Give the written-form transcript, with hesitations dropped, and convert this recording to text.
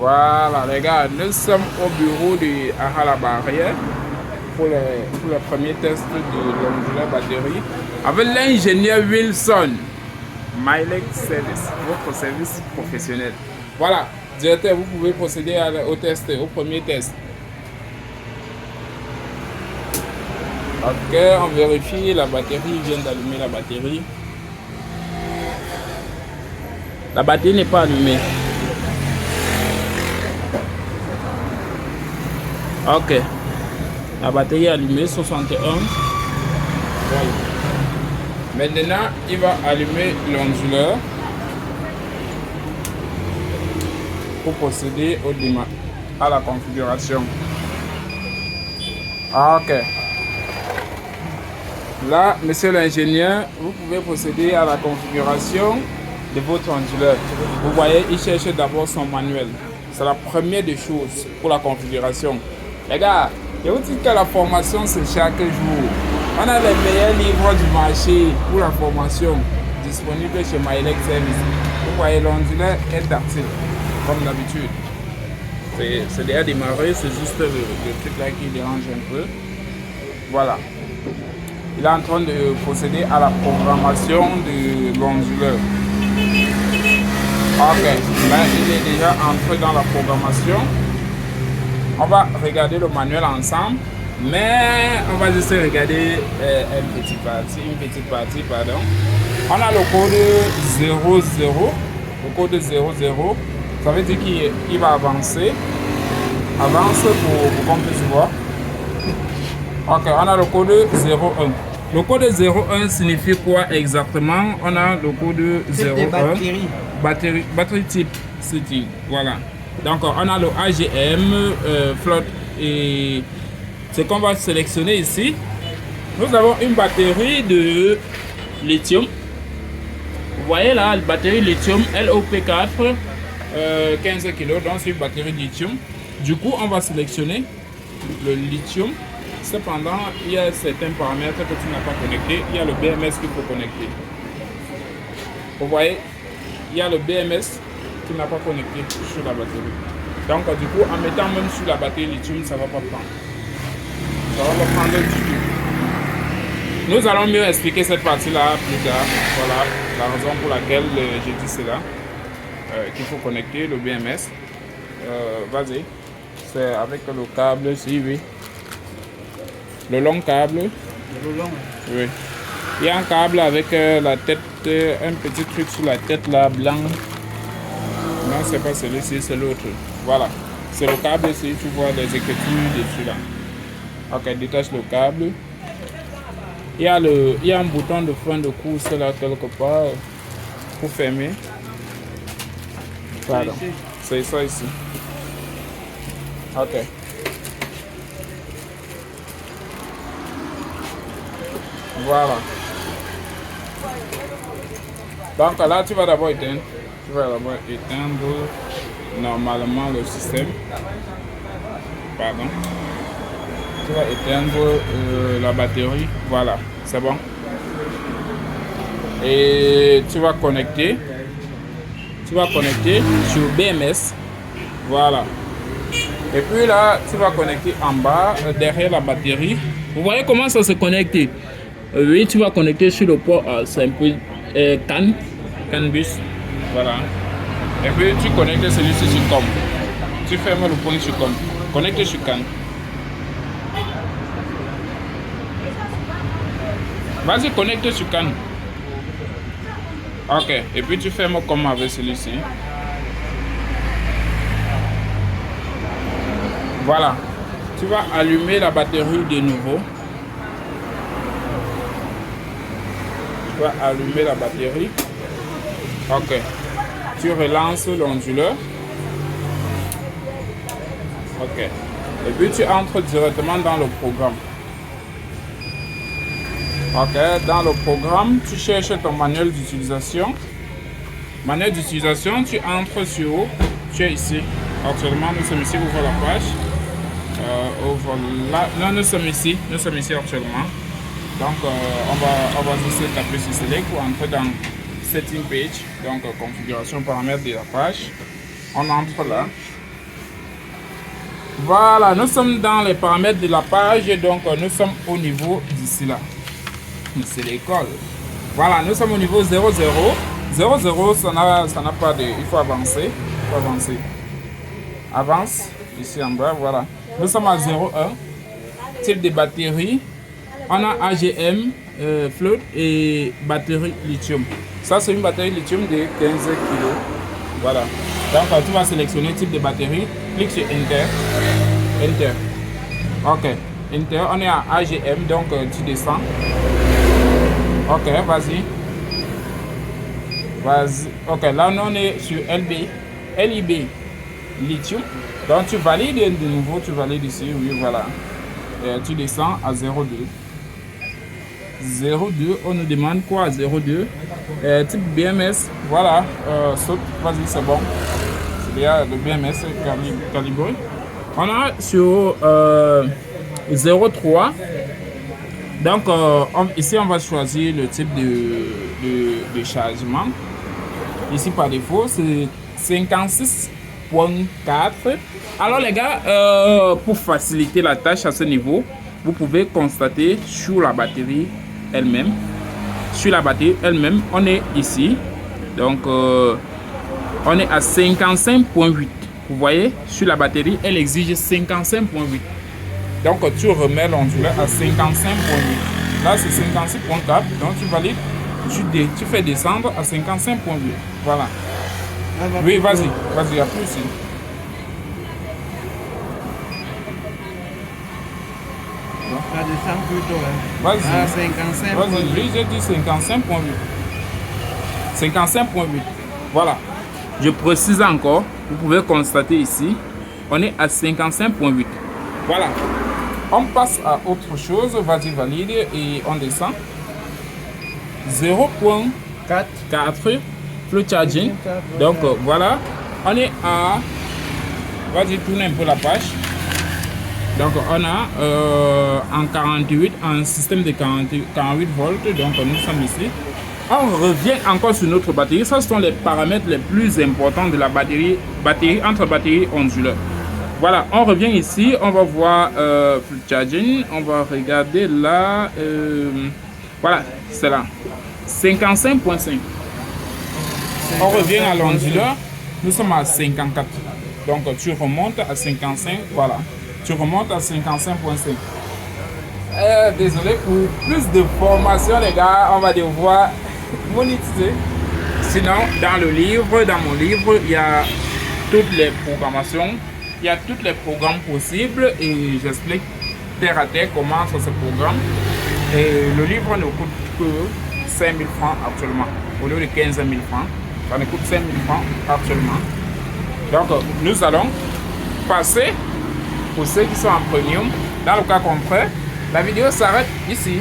Voilà les gars, nous sommes au bureau de Ara la barrière pour le premier test de l'onduleur batterie avec l'ingénieur Wilson. Milec Service, votre service professionnel. Voilà, directeur, vous pouvez procéder au test, au premier test. Ok, on vérifie la batterie, il vient d'allumer la batterie. La batterie n'est pas allumée. Ok, la batterie est allumée, 61. Voilà. Maintenant, il va allumer l'onduleur pour procéder au démarrage, à la configuration. Ok. Là, monsieur l'ingénieur, vous pouvez procéder à la configuration de votre onduleur. Vous voyez, il cherche d'abord son manuel. C'est la première des choses pour la configuration. Les gars, je vous dis que la formation, c'est chaque jour. On a les meilleurs livres du marché pour la formation disponibles chez Milec Service. Vous voyez, l'onduleur est tactile, comme d'habitude. C'est déjà démarré, c'est juste le truc là qui dérange un peu. Voilà. Il est en train de procéder à la programmation de l'onduleur. Ok, là il est déjà entré dans la programmation. On va regarder le manuel ensemble, mais on va juste regarder une petite partie, pardon. On a le code 00, le code 00, ça veut dire qu'il va avancer. Avance pour qu'on puisse voir. Ok, on a le code 01. Le code 01 signifie quoi exactement? On a le code 01. Batterie type City. Voilà. Donc on a le AGM, flotte et ce qu'on va sélectionner ici. Nous avons une batterie de lithium. Vous voyez là, la batterie lithium LOP4, 15 kg, donc c'est une batterie lithium. Du coup, on va sélectionner le lithium. Cependant, il y a certains paramètres que tu n'as pas connectés. Il y a le BMS qu'il faut connecter. Vous voyez, il y a le BMS qui n'a pas connecté sur la batterie. Donc, du coup, en mettant même sur la batterie lithium, ça ne va pas prendre. Ça va pas prendre du tout. Nous allons mieux expliquer cette partie-là plus tard. Voilà la raison pour laquelle j'ai dit cela. Qu'il faut connecter le BMS. Vas-y. C'est avec le câble suivi. Le long câble. Le long. Oui. Il y a un câble avec la tête, un petit truc sur la tête là, blanc. Non, c'est pas celui-ci, c'est l'autre. Voilà. C'est le câble ici, tu vois les écritures dessus là. Ok, détache le câble. Il y a un bouton de frein de course là quelque part pour fermer. Pardon. C'est ça ici. Ok. Voilà. Donc là, tu vas d'abord éteindre. Normalement le système. Pardon. Tu vas éteindre la batterie. Voilà, c'est bon. Et tu vas connecter. Sur BMS. Voilà. Et puis là, tu vas connecter en bas, derrière la batterie. Vous voyez comment ça se connecte? Oui, tu vas connecter sur le port, c'est un peu CAN bus. Voilà. Et puis tu connectes celui-ci sur COM. Tu fermes le point sur COM. Connecte sur CAN. Vas-y, connecte sur CAN. Ok. Et puis tu fermes COM avec celui-ci. Voilà. Tu vas allumer la batterie de nouveau. Tu vas allumer la batterie. Ok. Tu relances l'onduleur. Ok. Et puis tu entres directement dans le programme. Ok. Dans le programme, tu cherches ton manuel d'utilisation. Manuel d'utilisation, tu entres sur. Tu es ici. Actuellement, nous sommes ici. Ouvre la page. Ouvre là. Non, nous sommes ici actuellement. Donc, on va juste taper sur Select pour entrer dans Setting Page, donc configuration paramètres de la page. On entre là. Voilà, nous sommes dans les paramètres de la page, donc nous sommes au niveau d'ici là. C'est l'école. Voilà, nous sommes au niveau 00. 00, ça n'a pas de... Il faut avancer. Il faut avancer. Avance, ici en bas, voilà. Nous sommes à 01. Type de batterie. On a AGM, flotte et batterie lithium. Ça, c'est une batterie lithium de 15 kg. Voilà. Donc, tu vas sélectionner type de batterie. Clique sur Enter. Enter. Ok. Enter. On est à AGM, donc tu descends. Ok, vas-y. Vas-y. Ok, là, on est sur LIB, lithium. Donc, tu valides de nouveau, tu valides ici. Oui, voilà. Tu descends à 02. 02, on nous demande quoi à 02? Type BMS, voilà, saute, vas-y, c'est bon. C'est bien le BMS calibré. On a sur 03. Donc, ici, on va choisir le type de chargement. Ici, par défaut, c'est 56.4. Alors, les gars, pour faciliter la tâche à ce niveau, vous pouvez constater sur la batterie elle-même. Sur la batterie elle-même, on est ici. Donc, on est à 55.8. Vous voyez, sur la batterie, elle exige 55.8. Donc, tu remets l'onduleur à 55.8. Là, c'est 56.4. Donc, tu valides. Tu fais descendre à 55.8. Voilà. Oui, vas-y. Vas-y, appuie ici. Ça descend plutôt. Vas-y. À 55. Vas-y, j'ai dit 55.8. 55.8. Voilà. Je précise encore. Vous pouvez constater ici. On est à 55.8. Voilà. On passe à autre chose. Vas-y, valide. Et on descend. 0.4 flow charging. Donc voilà. On est à... Vas-y, tourne un peu la page. Donc on a en 48, en système de 48 volts, donc nous sommes ici. On revient encore sur notre batterie. Ce sont les paramètres les plus importants de la batterie entre batterie et onduleur. Voilà, on revient ici, on va voir full charging, on va regarder là, voilà, c'est là, 55.5. On revient à l'onduleur, nous sommes à 54. Donc tu remontes à 55, voilà. Tu remontes à 55.5. Désolé pour plus de formation, les gars, on va devoir monétiser. Sinon, dans mon livre, il y a toutes les programmations, il y a tous les programmes possibles et j'explique terre à terre comment ça se programme. Et le livre ne coûte que 5 000 francs actuellement, au lieu de 15 000 francs. Ça ne coûte 5 000 francs actuellement. Donc, nous allons passer. Pour ceux qui sont en premium, dans le cas contraire, la vidéo s'arrête ici.